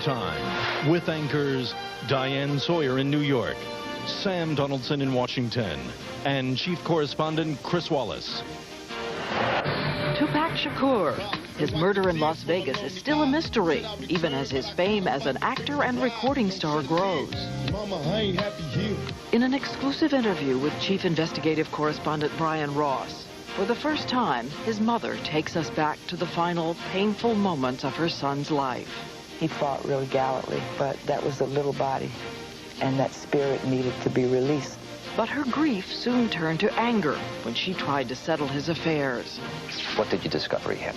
Time with anchors Diane Sawyer in New York, Sam Donaldson in Washington, and Chief Correspondent Chris Wallace. Tupac Shakur. His murder in Las Vegas is still a mystery, even as his fame as an actor and recording star grows. In an exclusive interview with Chief Investigative Correspondent Brian Ross, for the first time, his mother takes us back to the final painful moments of her son's life. He fought really gallantly, but that was a little body, and that spirit needed to be released. But her grief soon turned to anger when she tried to settle his affairs. What did you discover he had?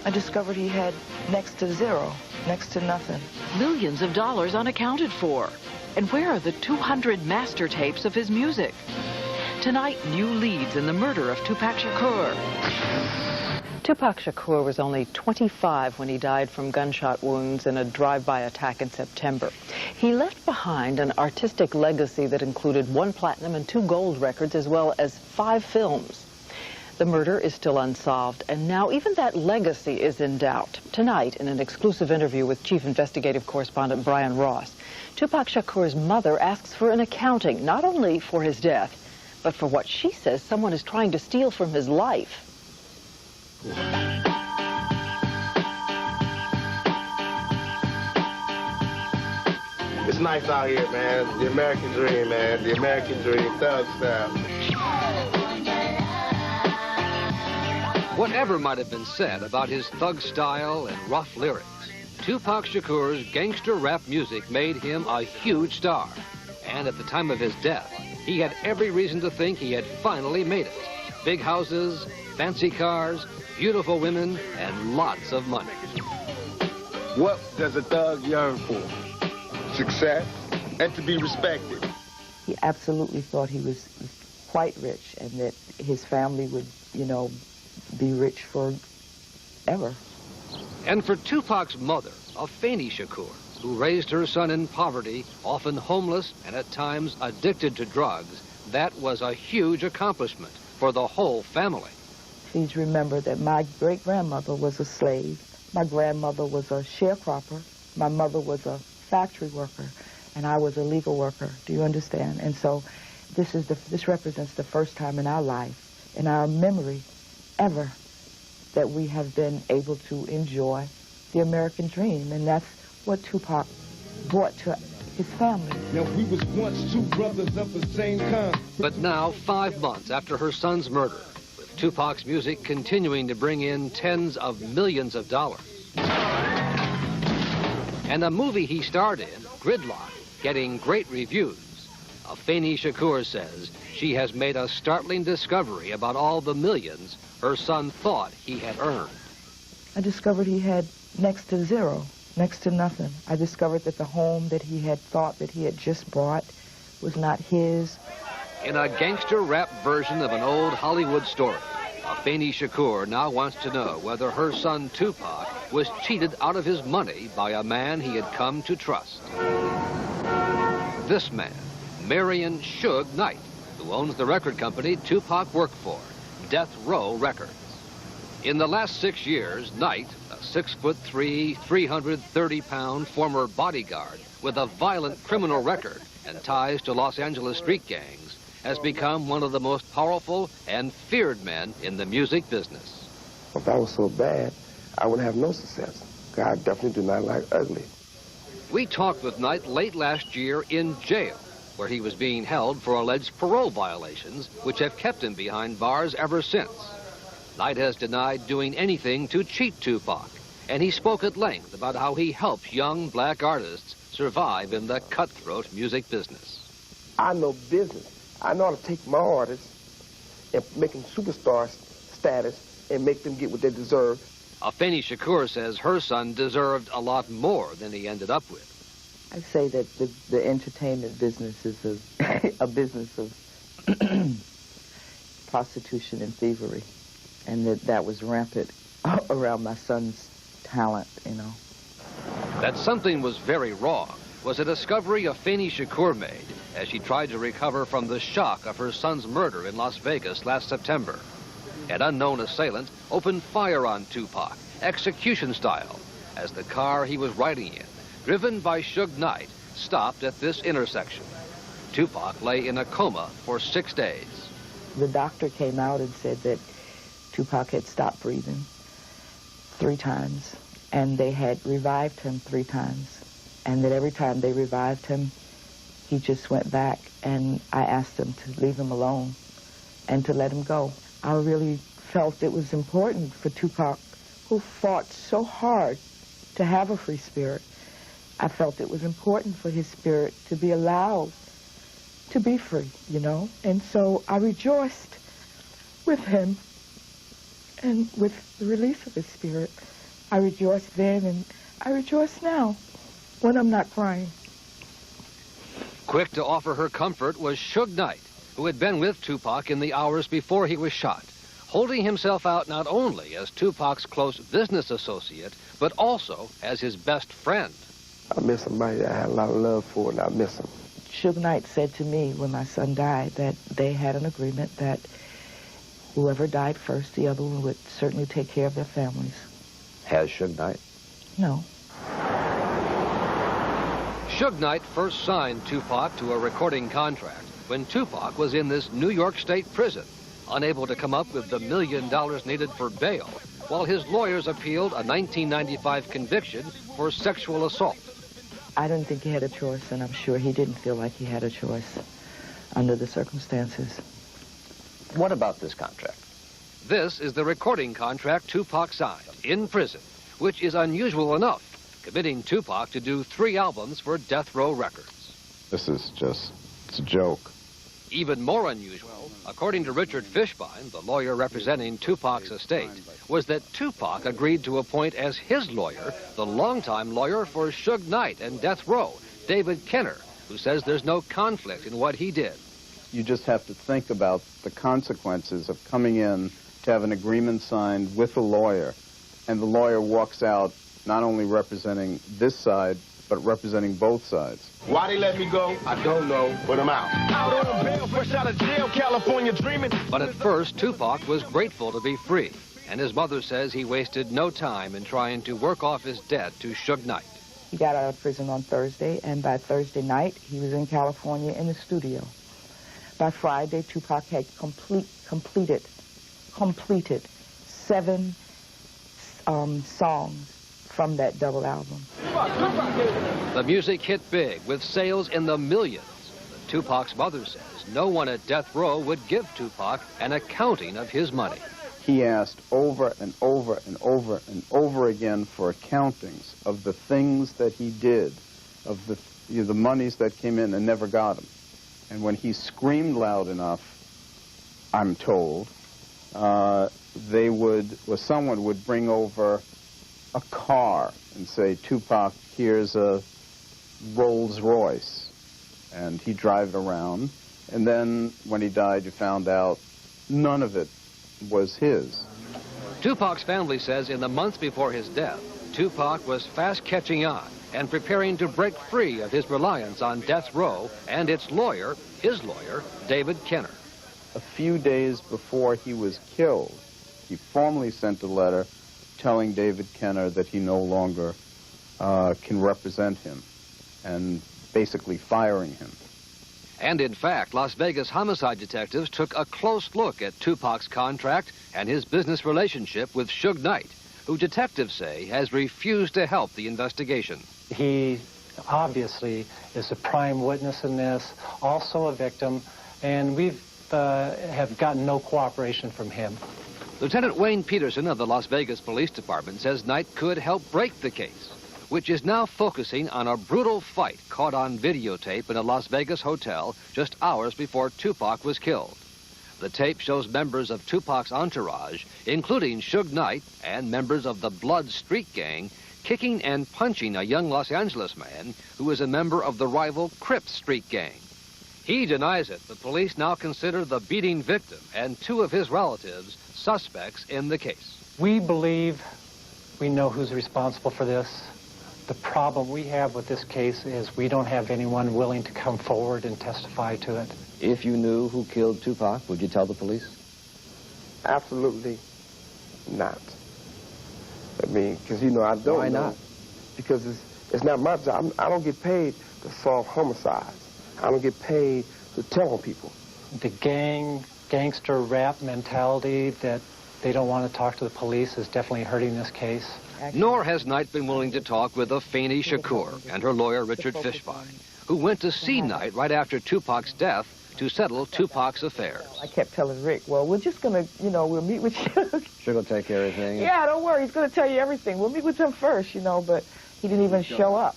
I discovered he had next to zero, next to nothing. Millions of dollars unaccounted for. And where are the 200 master tapes of his music? Tonight, new leads in the murder of Tupac Shakur. Tupac Shakur was only 25 when he died from gunshot wounds in a drive-by attack in September. He left behind an artistic legacy that included 1 platinum and 2 gold records, as well as 5 films. The murder is still unsolved, and now even that legacy is in doubt. Tonight, in an exclusive interview with Chief Investigative Correspondent Brian Ross, Tupac Shakur's mother asks for an accounting, not only for his death, but for what she says someone is trying to steal from his life. It's nice out here, man. The American dream, man. The American dream, thug style. Whatever might have been said about his thug style and rough lyrics, Tupac Shakur's gangster rap music made him a huge star. And at the time of his death, he had every reason to think he had finally made it. Big houses, fancy cars, beautiful women, and lots of money. What does a thug yearn for? Success and to be respected. He absolutely thought he was quite rich and that his family would, be rich forever. And for Tupac's mother, Afeni Shakur, who raised her son in poverty, often homeless and at times addicted to drugs, that was a huge accomplishment for the whole family. Please remember that my great-grandmother was a slave. My grandmother was a sharecropper. My mother was a factory worker, and I was a legal worker. Do you understand? And so this represents the first time in our life, in our memory, ever, that we have been able to enjoy the American dream, and that's what Tupac brought to his family. Now, we was once 2 brothers of the same kind. But now, 5 months after her son's murder, with Tupac's music continuing to bring in tens of millions of dollars. And the movie he starred in, Gridlock, getting great reviews. Afeni Shakur says she has made a startling discovery about all the millions her son thought he had earned. I discovered he had next to zero, next to nothing. I discovered that the home that he had thought that he had just bought was not his. In a gangster rap version of an old Hollywood story, Afeni Shakur now wants to know whether her son Tupac was cheated out of his money by a man he had come to trust. This man, Marion Suge Knight, who owns the record company Tupac worked for, Death Row Records. In the last 6 years, Knight, a 6'3", 330-pound former bodyguard with a violent criminal record and ties to Los Angeles street gangs, has become one of the most powerful and feared men in the music business. If I was so bad, I would have no success. I definitely do not like ugly. We talked with Knight late last year in jail, where he was being held for alleged parole violations, which have kept him behind bars ever since. Knight has denied doing anything to cheat Tupac, and he spoke at length about how he helps young black artists survive in the cutthroat music business. I know business. I know how to take my artists and make them superstar status and make them get what they deserve. Afeni Shakur says her son deserved a lot more than he ended up with. I say that the entertainment business is a business of prostitution and thievery, and that was rampant around my son's talent, That something was very wrong was a discovery Afeni Shakur made as she tried to recover from the shock of her son's murder in Las Vegas last September. An unknown assailant opened fire on Tupac, execution style, as the car he was riding in driven by Suge Knight, stopped at this intersection. Tupac lay in a coma for 6 days. The doctor came out and said that Tupac had stopped breathing 3 times, and they had revived him 3 times, and that every time they revived him, he just went back, and I asked them to leave him alone and to let him go. I really felt it was important for Tupac, who fought so hard to have a free spirit. I felt it was important for his spirit to be allowed to be free, you know? And so I rejoiced with him and with the release of his spirit. I rejoiced then, and I rejoice now when I'm not crying. Quick to offer her comfort was Suge Knight, who had been with Tupac in the hours before he was shot, holding himself out not only as Tupac's close business associate, but also as his best friend. I miss somebody I had a lot of love for, and I miss him. Suge Knight said to me when my son died that they had an agreement that whoever died first, the other one would certainly take care of their families. Has Suge Knight? No. Suge Knight first signed Tupac to a recording contract when Tupac was in this New York State prison, unable to come up with the $1 million needed for bail, while his lawyers appealed a 1995 conviction for sexual assault. I didn't think he had a choice, and I'm sure he didn't feel like he had a choice under the circumstances. What about this contract? This is the recording contract Tupac signed in prison, which is unusual enough, committing Tupac to do 3 albums for Death Row Records. This is just, it's a joke. Even more unusual, according to Richard Fishbein, the lawyer representing Tupac's estate, was that Tupac agreed to appoint as his lawyer the longtime lawyer for Suge Knight and Death Row, David Kenner, who says there's no conflict in what he did. You just have to think about the consequences of coming in to have an agreement signed with a lawyer, and the lawyer walks out not only representing this side, but representing both sides. Why they let me go, I don't know, but I'm out. Out on bail, fresh out of jail, California dreaming. But at first, Tupac was grateful to be free, and his mother says he wasted no time in trying to work off his debt to Suge Knight. He got out of prison on Thursday, and by Thursday night, he was in California in the studio. By Friday, Tupac had completed 7 songs from that double album. The music hit big, with sales in the millions. But Tupac's mother says no one at Death Row would give Tupac an accounting of his money. He asked over and over and over and over again for accountings of the things that he did, of the monies that came in and never got him. And when he screamed loud enough, I'm told, someone would bring over a car and say, Tupac, here's a Rolls Royce. And he'd drive it around. And then when he died, you found out none of it was his. Tupac's family says in the months before his death, Tupac was fast catching on and preparing to break free of his reliance on Death Row and its lawyer, his lawyer, David Kenner. A few days before he was killed, he formally sent a letter telling David Kenner that he no longer can represent him and basically firing him. And in fact, Las Vegas homicide detectives took a close look at Tupac's contract and his business relationship with Suge Knight, who detectives say has refused to help the investigation. He obviously is a prime witness in this, also a victim, and we've have gotten no cooperation from him. Lieutenant Wayne Peterson of the Las Vegas Police Department says Knight could help break the case, which is now focusing on a brutal fight caught on videotape in a Las Vegas hotel just hours before Tupac was killed. The tape shows members of Tupac's entourage, including Suge Knight and members of the Blood Street Gang, kicking and punching a young Los Angeles man who is a member of the rival Crips Street Gang. He denies it, but police now consider the beating victim and 2 of his relatives suspects in the case. We believe we know who's responsible for this. The problem we have with this case is we don't have anyone willing to come forward and testify to it. If you knew who killed Tupac, would you tell the police? Absolutely not. I mean, because, you know, I don't Why know. not? Because It's not my job. I don't get paid to solve homicides. I don't get paid to tell on people. The gangster rap mentality that they don't want to talk to the police is definitely hurting this case. Nor has Knight been willing to talk with Afeni Shakur and her lawyer Richard Fishbein, who went to see Knight right after Tupac's death to settle Tupac's affairs. I kept telling Rick, well, we're just going to, we'll meet with Suge. Suge will take care of everything. Yeah, don't worry. He's going to tell you everything. We'll meet with him first, but he didn't even show up.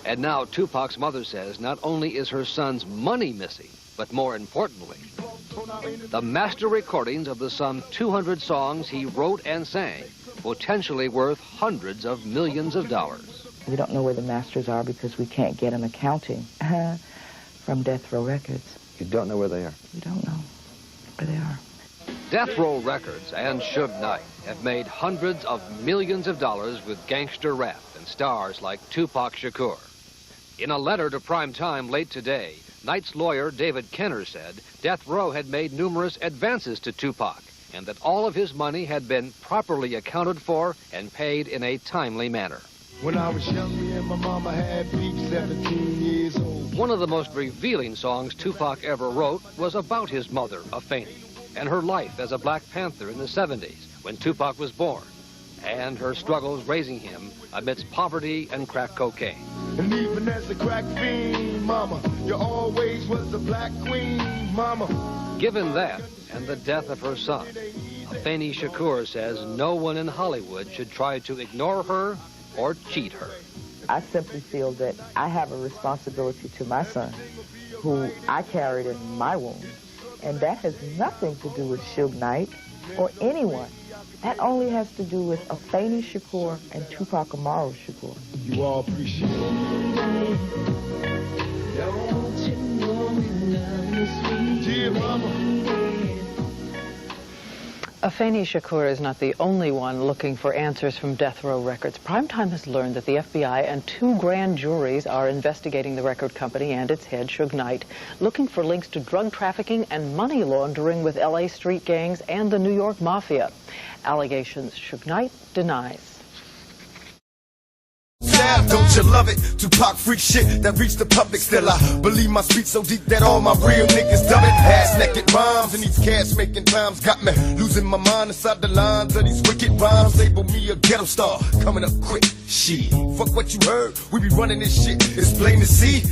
And now Tupac's mother says not only is her son's money missing, but more importantly, the master recordings of the some 200 songs he wrote and sang, potentially worth hundreds of millions of dollars. We don't know where the masters are because we can't get an accounting from Death Row Records. You don't know where they are? We don't know where they are. Death Row Records and Suge Knight have made hundreds of millions of dollars with gangster rap and stars like Tupac Shakur. In a letter to Prime Time late today, Knight's lawyer David Kenner said Death Row had made numerous advances to Tupac and that all of his money had been properly accounted for and paid in a timely manner. When I was young, me and my mama had beef, 17 years old. One of the most revealing songs Tupac ever wrote was about his mother, Afeni, and her life as a Black Panther in the 70s when Tupac was born, and her struggles raising him amidst poverty and crack cocaine. And even as a crack fiend, mama, you always was the black queen, mama. Given that and the death of her son, Afeni Shakur says no one in Hollywood should try to ignore her or cheat her. I simply feel that I have a responsibility to my son, who I carried in my womb. And that has nothing to do with Suge Knight or anyone. That only has to do with Afeni Shakur and Tupac Amaru Shakur. You all appreciate it. Dear mama. Afeni Shakur is not the only one looking for answers from Death Row Records. Primetime has learned that the FBI and 2 grand juries are investigating the record company and its head, Suge Knight, looking for links to drug trafficking and money laundering with L.A. street gangs and the New York Mafia. Allegations Suge Knight denies. Don't you love it? Tupac freak shit that reached the public. Still I believe my speech so deep that all my real niggas dub it. Ass naked rhymes and these cash making times got me losing my mind inside the lines of these wicked rhymes. Label me a ghetto star coming up quick. Shit, fuck what you heard. We be running this shit. It's plain to see.